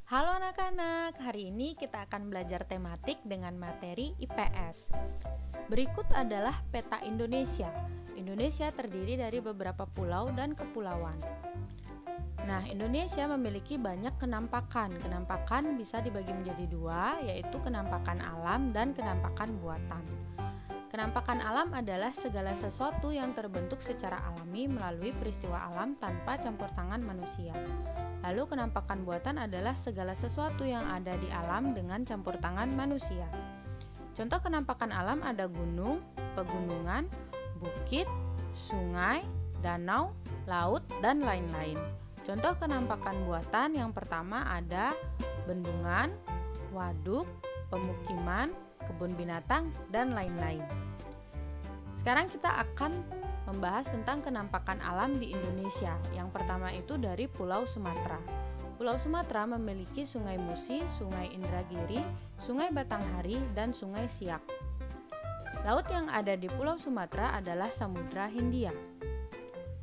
Halo anak-anak, hari ini kita akan belajar tematik dengan materi IPS. Berikut adalah peta Indonesia. Indonesia terdiri dari beberapa pulau dan kepulauan. Nah, Indonesia memiliki banyak kenampakan. Kenampakan bisa dibagi menjadi dua, yaitu kenampakan alam dan kenampakan buatan. Kenampakan alam adalah segala sesuatu yang terbentuk secara alami melalui peristiwa alam tanpa campur tangan manusia. Lalu kenampakan buatan adalah segala sesuatu yang ada di alam dengan campur tangan manusia. Contoh kenampakan alam ada gunung, pegunungan, bukit, sungai, danau, laut, dan lain-lain. Contoh kenampakan buatan yang pertama ada bendungan, waduk, pemukiman, kebun binatang, dan lain-lain. Sekarang kita akan membahas tentang kenampakan alam di Indonesia. Yang pertama itu dari Pulau Sumatera. Pulau Sumatera memiliki Sungai Musi, Sungai Indragiri, Sungai Batanghari, dan Sungai Siak. Laut yang ada di Pulau Sumatera adalah Samudra Hindia.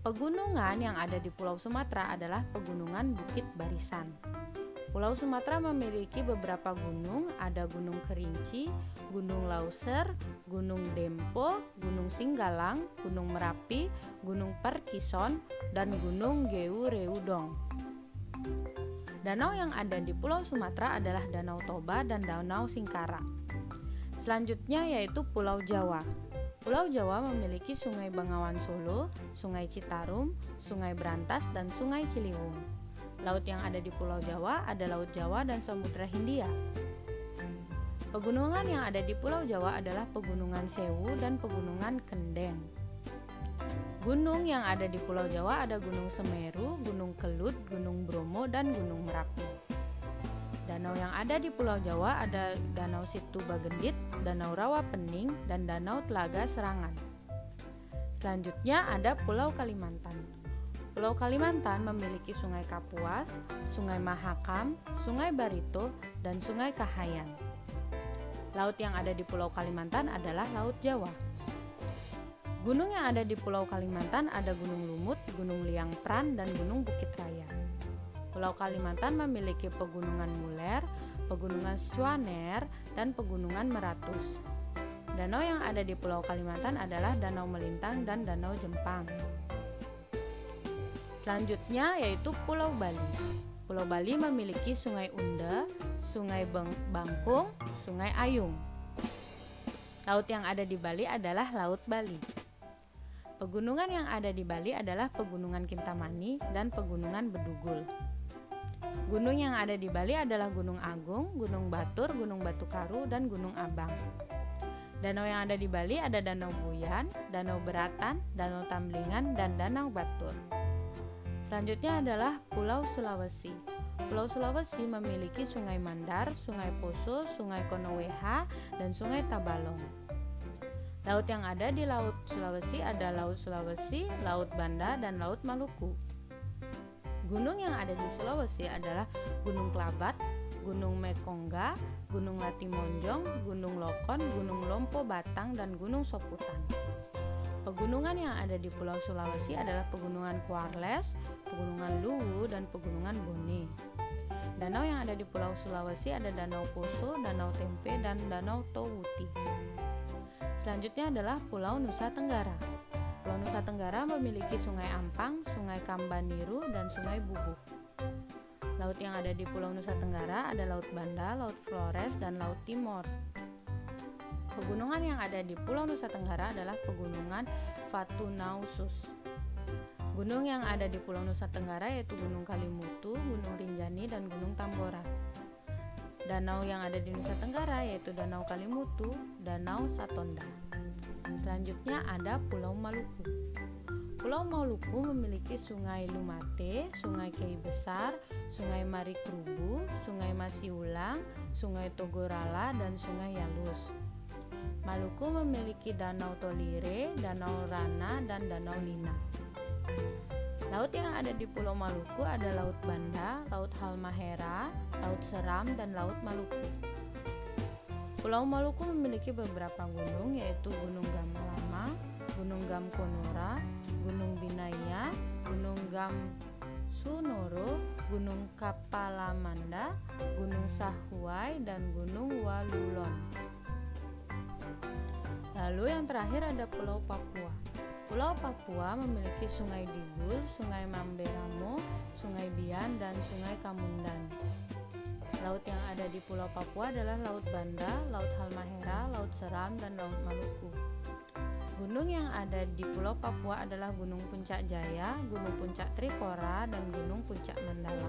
Pegunungan yang ada di Pulau Sumatera adalah Pegunungan Bukit Barisan. Pulau Sumatera memiliki beberapa gunung, ada Gunung Kerinci, Gunung Lauser, Gunung Dempo, Gunung Singgalang, Gunung Merapi, Gunung Parkison, dan Gunung Geureudong. Danau yang ada di Pulau Sumatera adalah Danau Toba dan Danau Singkara. Selanjutnya yaitu Pulau Jawa. Pulau Jawa memiliki Sungai Bengawan Solo, Sungai Citarum, Sungai Brantas, dan Sungai Ciliwung. Laut yang ada di Pulau Jawa ada Laut Jawa dan Samudra Hindia. Pegunungan yang ada di Pulau Jawa adalah Pegunungan Sewu dan Pegunungan Kendeng. Gunung yang ada di Pulau Jawa ada Gunung Semeru, Gunung Kelut, Gunung Bromo, dan Gunung Merapi. Danau yang ada di Pulau Jawa ada Danau Situbagendit, Danau Rawapening, dan Danau Telaga Serangan. Selanjutnya ada Pulau Kalimantan. Pulau Kalimantan memiliki Sungai Kapuas, Sungai Mahakam, Sungai Barito, dan Sungai Kahayan. Laut yang ada di Pulau Kalimantan adalah Laut Jawa. Gunung yang ada di Pulau Kalimantan ada Gunung Lumut, Gunung Liang Pran, dan Gunung Bukit Raya. Pulau Kalimantan memiliki Pegunungan Muler, Pegunungan Scuaner, dan Pegunungan Meratus. Danau yang ada di Pulau Kalimantan adalah Danau Melintang dan Danau Jempang. Selanjutnya yaitu Pulau Bali. Pulau Bali memiliki Sungai Unda, Sungai Bangkung, Sungai Ayung. Laut yang ada di Bali adalah Laut Bali. Pegunungan yang ada di Bali adalah Pegunungan Kintamani dan Pegunungan Bedugul. Gunung yang ada di Bali adalah Gunung Agung, Gunung Batur, Gunung Batu Karu, dan Gunung Abang. Danau yang ada di Bali ada Danau Buyan, Danau Beratan, Danau Tamblingan, dan Danau Batur. Selanjutnya adalah Pulau Sulawesi. Pulau Sulawesi memiliki Sungai Mandar, Sungai Poso, Sungai Konoweha, dan Sungai Tabalong. Laut yang ada di Laut Sulawesi ada Laut Sulawesi, Laut Banda, dan Laut Maluku. Gunung yang ada di Sulawesi adalah Gunung Klabat, Gunung Mekongga, Gunung Latimonjong, Gunung Lokon, Gunung Lompo Batang, dan Gunung Soputan. Pegunungan yang ada di Pulau Sulawesi adalah Pegunungan Kuarles, Pegunungan Luwu, dan Pegunungan Bone. Danau yang ada di Pulau Sulawesi ada Danau Poso, Danau Tempe, dan Danau Towuti. Selanjutnya adalah Pulau Nusa Tenggara. Pulau Nusa Tenggara memiliki Sungai Ampang, Sungai Kambaniru, dan Sungai Bubuk. Laut yang ada di Pulau Nusa Tenggara ada Laut Banda, Laut Flores, dan Laut Timor. Pegunungan yang ada di Pulau Nusa Tenggara adalah Pegunungan Vatunausus. Gunung yang ada di Pulau Nusa Tenggara yaitu Gunung Kalimutu, Gunung Rinjani, dan Gunung Tambora. Danau yang ada di Nusa Tenggara yaitu Danau Kalimutu, Danau Satonda. Selanjutnya ada Pulau Maluku. Pulau Maluku memiliki Sungai Lumate, Sungai Kei Besar, Sungai Marikrubu, Sungai Masiulang, Sungai Togorala, dan Sungai Yalus. Maluku memiliki Danau Tolire, Danau Rana, dan Danau Lina. Laut yang ada di Pulau Maluku ada Laut Banda, Laut Halmahera, Laut Seram, dan Laut Maluku. Pulau Maluku memiliki beberapa gunung yaitu Gunung Gamalama, Gunung Gamkonora, Gunung Binaya, Gunung Gam Sunoro, Gunung Kapalamanda, Gunung Sahuai, dan Gunung Walulon. Lalu yang terakhir ada Pulau Papua. Pulau Papua memiliki Sungai Digul, Sungai Mamberamo, Sungai Bian, dan Sungai Kamundan. Laut yang ada di Pulau Papua adalah Laut Banda, Laut Halmahera, Laut Seram, dan Laut Maluku. Gunung yang ada di Pulau Papua adalah Gunung Puncak Jaya, Gunung Puncak Trikora, dan Gunung Puncak Mandala.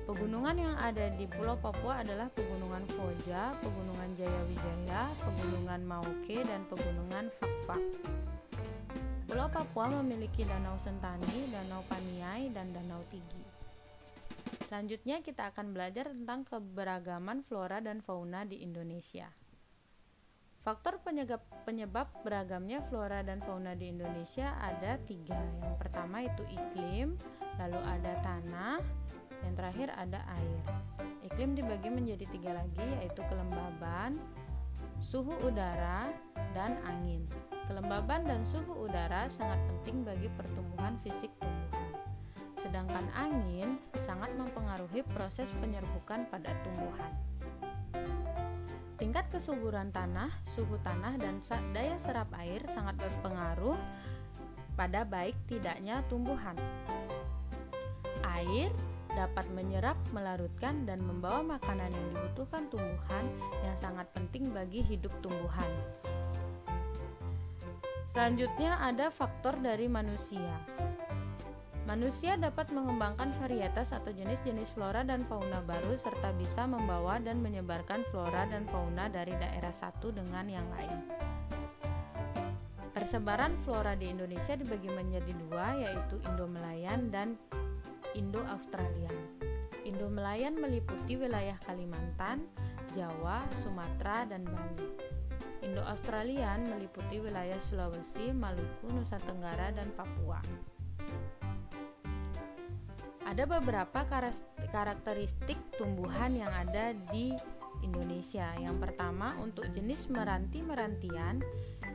Pegunungan yang ada di Pulau Papua adalah Pegunungan Foja, Pegunungan Jayawijaya, Pegunungan Mauke, dan Pegunungan Fakfak. Pulau Papua memiliki Danau Sentani, Danau Paniai, dan Danau Tigi. Selanjutnya kita akan belajar tentang keberagaman flora dan fauna di Indonesia. Faktor penyebab beragamnya flora dan fauna di Indonesia ada 3. Yang pertama itu iklim, lalu ada tanah, yang terakhir ada air. Iklim dibagi menjadi 3 lagi, yaitu kelembaban, suhu udara, dan angin. Kelembaban dan suhu udara sangat penting bagi pertumbuhan fisik tumbuhan. Sedangkan angin sangat mempengaruhi proses penyerbukan pada tumbuhan. Tingkat kesuburan tanah, suhu tanah, dan daya serap air sangat berpengaruh pada baik tidaknya tumbuhan. Air dapat menyerap, melarutkan, dan membawa makanan yang dibutuhkan tumbuhan yang sangat penting bagi hidup tumbuhan. Selanjutnya ada faktor dari manusia. Manusia dapat mengembangkan varietas atau jenis-jenis flora dan fauna baru serta bisa membawa dan menyebarkan flora dan fauna dari daerah satu dengan yang lain. Persebaran flora di Indonesia dibagi menjadi 2, yaitu Indo-Melayan dan Indo-Australian. Indo-Melayan meliputi wilayah Kalimantan, Jawa, Sumatera, dan Bali. Indo-Australian meliputi wilayah Sulawesi, Maluku, Nusa Tenggara, dan Papua. Ada beberapa karakteristik tumbuhan yang ada di Indonesia. Yang pertama, untuk jenis meranti-merantian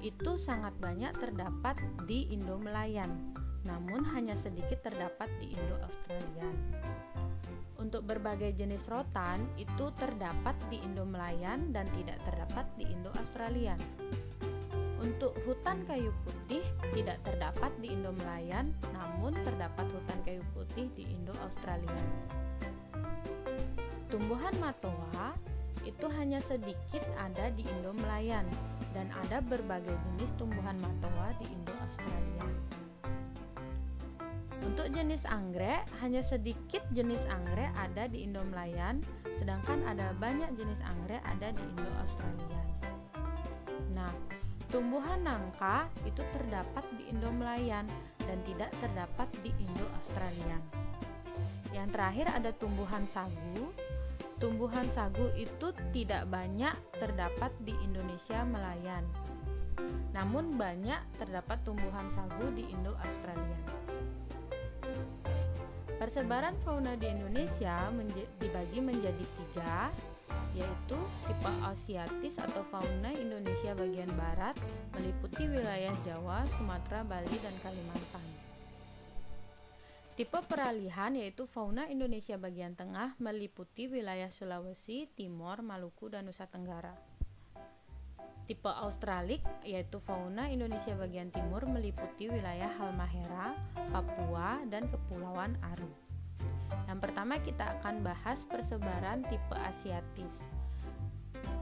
itu sangat banyak terdapat di Indo-Melayan, namun hanya sedikit terdapat di Indo-Australian. Untuk berbagai jenis rotan itu terdapat di Indo-Melayan dan tidak terdapat di Indo-Australian. Untuk hutan kayu putih tidak terdapat di Indo-Melayan, namun terdapat hutan kayu putih di Indo-Australian. Tumbuhan matoa itu hanya sedikit ada di Indo-Melayan dan ada berbagai jenis tumbuhan matoa di Indo-Australian. Untuk jenis anggrek, hanya sedikit jenis anggrek ada di Indo-Melayan, sedangkan ada banyak jenis anggrek ada di Indo-Australian. Nah, tumbuhan nangka itu terdapat di Indo-Melayan dan tidak terdapat di Indo-Australian. Yang terakhir ada tumbuhan sagu. Tumbuhan sagu itu tidak banyak terdapat di Indonesia Melayan, namun banyak terdapat tumbuhan sagu di Indo-Australian. Persebaran fauna di Indonesia dibagi menjadi 3, yaitu tipe Asiatis atau fauna Indonesia bagian barat meliputi wilayah Jawa, Sumatera, Bali, dan Kalimantan. Tipe peralihan yaitu fauna Indonesia bagian tengah meliputi wilayah Sulawesi, Timor, Maluku, dan Nusa Tenggara. Tipe Australik yaitu fauna Indonesia bagian timur meliputi wilayah Halmahera, Papua, dan Kepulauan Aru. Yang pertama kita akan bahas persebaran tipe Asiatis.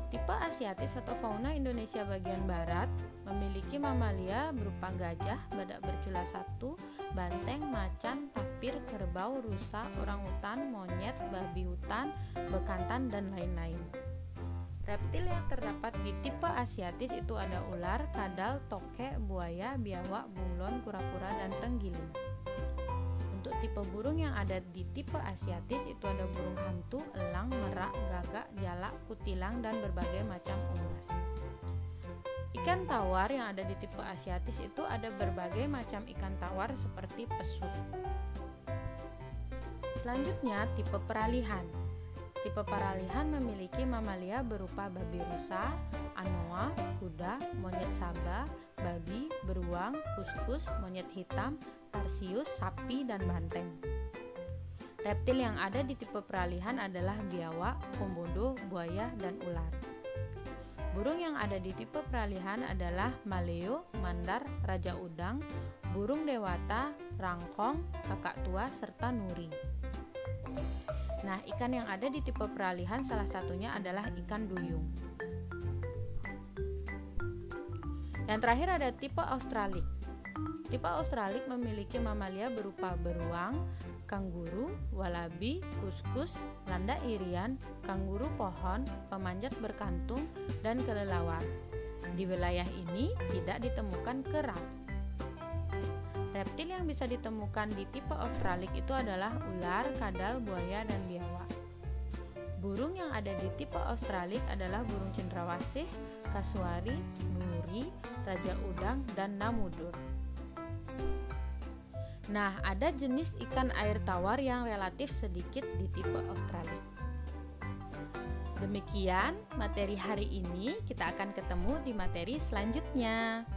Tipe Asiatis atau fauna Indonesia bagian barat memiliki mamalia berupa gajah, badak bercula 1, banteng, macan, tapir, kerbau, rusa, orangutan, monyet, babi hutan, bekantan, dan lain-lain. Reptil yang terdapat di tipe Asiatis itu ada ular, kadal, tokek, buaya, biawak, bunglon, kura-kura, dan terenggiling. Untuk tipe burung yang ada di tipe Asiatis itu ada burung hantu, elang, merak, gagak, jalak, kutilang, dan berbagai macam unggas. Ikan tawar yang ada di tipe Asiatis itu ada berbagai macam ikan tawar seperti pesut. Selanjutnya tipe peralihan. Tipe peralihan memiliki mamalia berupa babi rusa, anoa, kuda, monyet sabah, babi, beruang, kuskus, monyet hitam, tarsius, sapi, dan banteng. Reptil yang ada di tipe peralihan adalah biawak, komodo, buaya, dan ular. Burung yang ada di tipe peralihan adalah maleo, mandar, raja udang, burung dewata, rangkong, kakak tua, serta nuri. Nah, ikan yang ada di tipe peralihan salah satunya adalah ikan duyung. Yang terakhir ada tipe australik. Tipe australik memiliki mamalia berupa beruang, kanguru, walabi, kuskus, landak irian, kanguru pohon, pemanjat berkantung, dan kelelawar. Di wilayah ini tidak ditemukan kera. Reptil yang bisa ditemukan di tipe australik itu adalah ular, kadal, buaya, dan biawak. Burung yang ada di tipe australik adalah burung cendrawasih, kasuari, nuri, raja udang, dan namudur. Nah, ada jenis ikan air tawar yang relatif sedikit di tipe australik. Demikian materi hari ini, kita akan ketemu di materi selanjutnya.